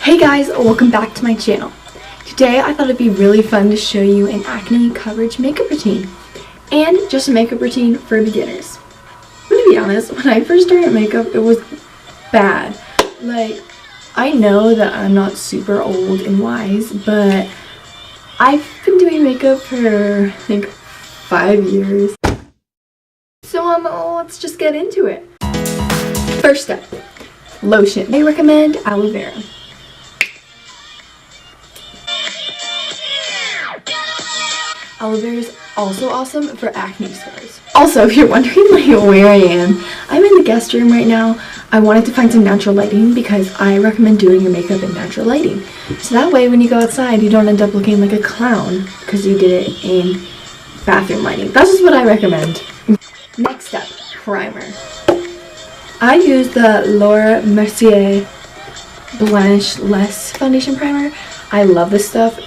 Hey guys, welcome back to my channel. Today I thought it'd be really fun to show you an acne coverage makeup routine and just a makeup routine for beginners. I'm gonna be honest, when I first started makeup it was bad. Like, I know that I'm not super old and wise, but I've been doing makeup for I think 5 years. So let's just get into it. First step, lotion. I recommend aloe vera. Aloe vera is also awesome for acne scars. Also, if you're wondering like where I am, I'm in the guest room right now. I wanted to find some natural lighting because I recommend doing your makeup in natural lighting. So that way when you go outside you don't end up looking like a clown because you did it in bathroom lighting. That's just what I recommend. Next step, primer. I use the Laura Mercier Blemish Less Foundation Primer. I love this stuff.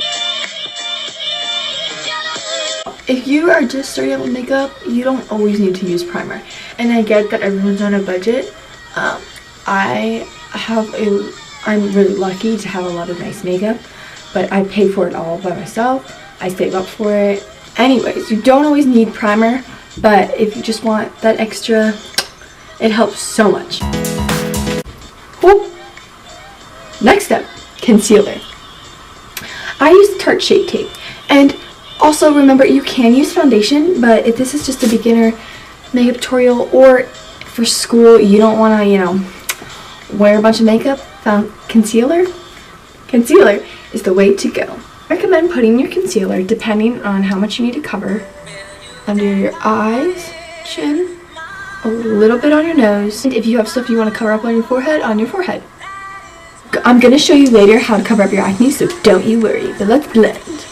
If you are just starting out with makeup, you don't always need to use primer. And I get that everyone's on a budget. I'm really lucky to have a lot of nice makeup, but I pay for it all by myself. I save up for it. Anyways, you don't always need primer, but if you just want that extra, it helps so much. Cool. Next step, concealer. I use Tarte Shape Tape, and also remember you can use foundation, but if this is just a beginner makeup tutorial or for school, you don't want to, wear a bunch of makeup, concealer is the way to go. I recommend putting your concealer, depending on how much you need to cover, under your eyes, chin, a little bit on your nose, and if you have stuff you want to cover up on your forehead, I'm going to show you later how to cover up your acne, so don't you worry, but let's blend.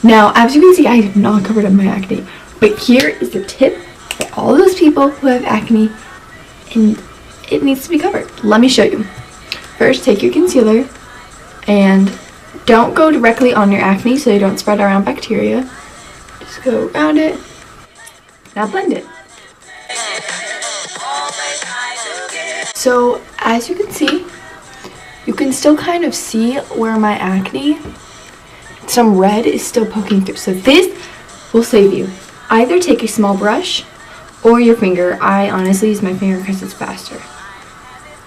Now, as you can see, I have not covered up my acne, but here is the tip for all those people who have acne and it needs to be covered. Let me show you. First, take your concealer and don't go directly on your acne so you don't spread around bacteria. Just go around it. Now blend it. So, as you can see, you can still kind of see where my acne, some red is still poking through. So this will save you. Either take a small brush or your finger. I honestly use my finger because it's faster.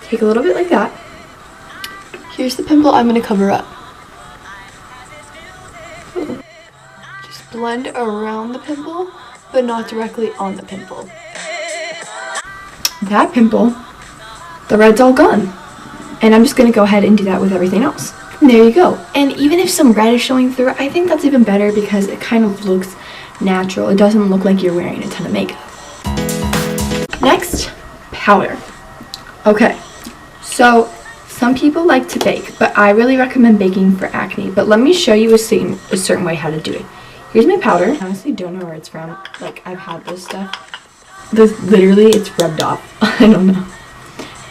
Take a little bit like that. Here's the pimple I'm going to cover up. Just blend around the pimple, but not directly on the pimple. That pimple, the red's all gone. And I'm just going to go ahead and do that with everything else. And there you go. And even if some red is showing through, I think that's even better because it kind of looks natural. It doesn't look like you're wearing a ton of makeup. Next, powder. Okay, so some people like to bake, but I really recommend baking for acne. But let me show you a certain way how to do it. Here's my powder. I honestly don't know where it's from. Like, I've had this stuff. Literally, it's rubbed off. I don't know.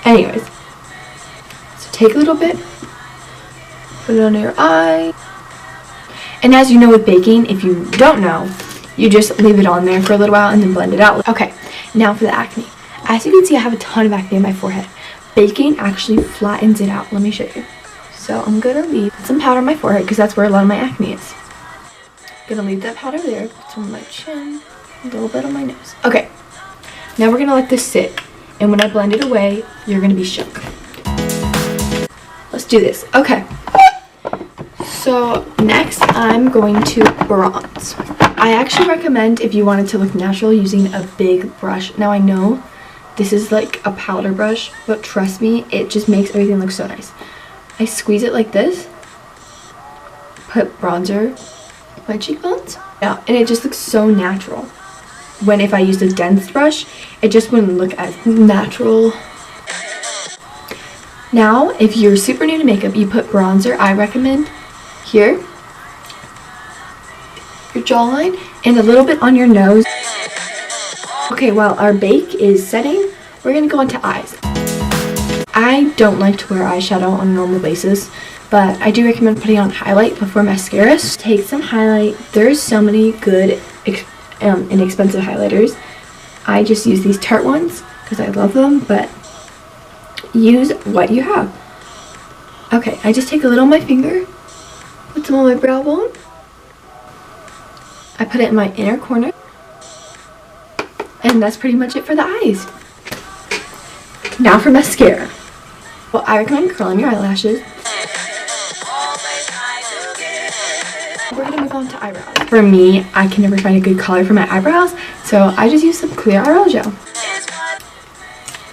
Anyways, so take a little bit. Put it under your eye. And as you know with baking, if you don't know, you just leave it on there for a little while and then blend it out. Okay, now for the acne. As you can see, I have a ton of acne on my forehead. Baking actually flattens it out. Let me show you. So I'm going to leave some powder on my forehead because that's where a lot of my acne is. I'm going to leave that powder there. Put some on my chin, a little bit on my nose. Okay, now we're going to let this sit. And when I blend it away, you're going to be shook. Let's do this. Okay. So next I'm going to bronze. I actually recommend, if you want it to look natural, using a big brush. Now I know this is like a powder brush, but trust me, it just makes everything look so nice. I squeeze it like this, put bronzer on my cheekbones, yeah, and it just looks so natural. When if I used a dense brush, it just wouldn't look as natural. Now, if you're super new to makeup, you put bronzer, I recommend, here, your jawline, and a little bit on your nose. Okay, while our bake is setting, we're going to go into eyes. I don't like to wear eyeshadow on a normal basis, but I do recommend putting on highlight before mascara. So take some highlight. There's so many good inexpensive highlighters. I just use these Tarte ones because I love them, but use what you have. Okay, I just take a little on my finger, put some on my brow bone. I put it in my inner corner. And that's pretty much it for the eyes. Now for mascara. Well, I recommend curling your eyelashes. We're gonna move on to eyebrows. For me, I can never find a good color for my eyebrows, so I just use some clear eyebrow gel.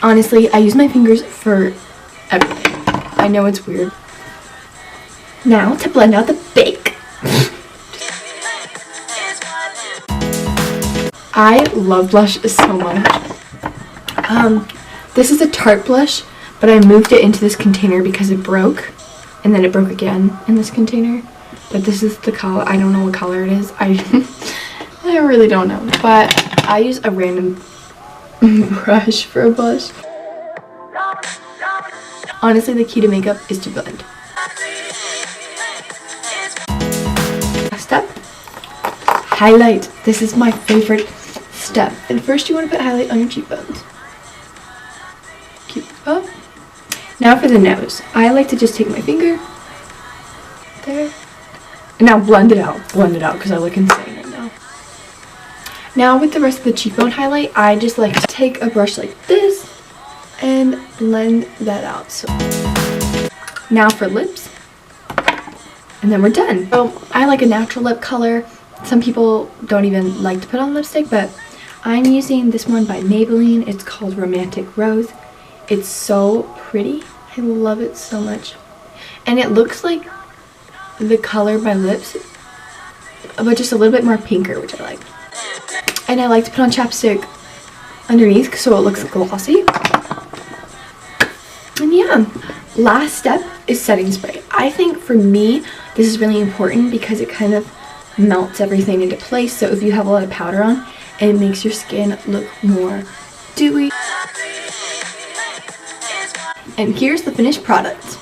Honestly, I use my fingers for everything. I know it's weird. Now to blend out the bake. I love blush so much. This is a Tarte blush, but I moved it into this container because it broke, and then it broke again in this container. But this is the color. I don't know what color it is. I really don't know. But I use a random brush for a blush. Honestly, the key to makeup is to blend. Last step, highlight. This is my favorite step. And first you want to put highlight on your cheekbones. Keep it up. Now for the nose. I like to just take my finger there. And now blend it out. Blend it out because I look insane right now. Now with the rest of the cheekbone highlight, I just like to take a brush like this and blend that out. So now for lips. And then we're done. So I like a natural lip color. Some people don't even like to put on lipstick, but I'm using this one by Maybelline. It's called Romantic Rose. It's so pretty. I love it so much. And it looks like the color by lips, but just a little bit more pinker, which I like. And I like to put on chapstick underneath so it looks glossy. And yeah, last step is setting spray. I think for me, this is really important because it kind of melts everything into place. So if you have a lot of powder on, it makes your skin look more dewy. And here's the finished product.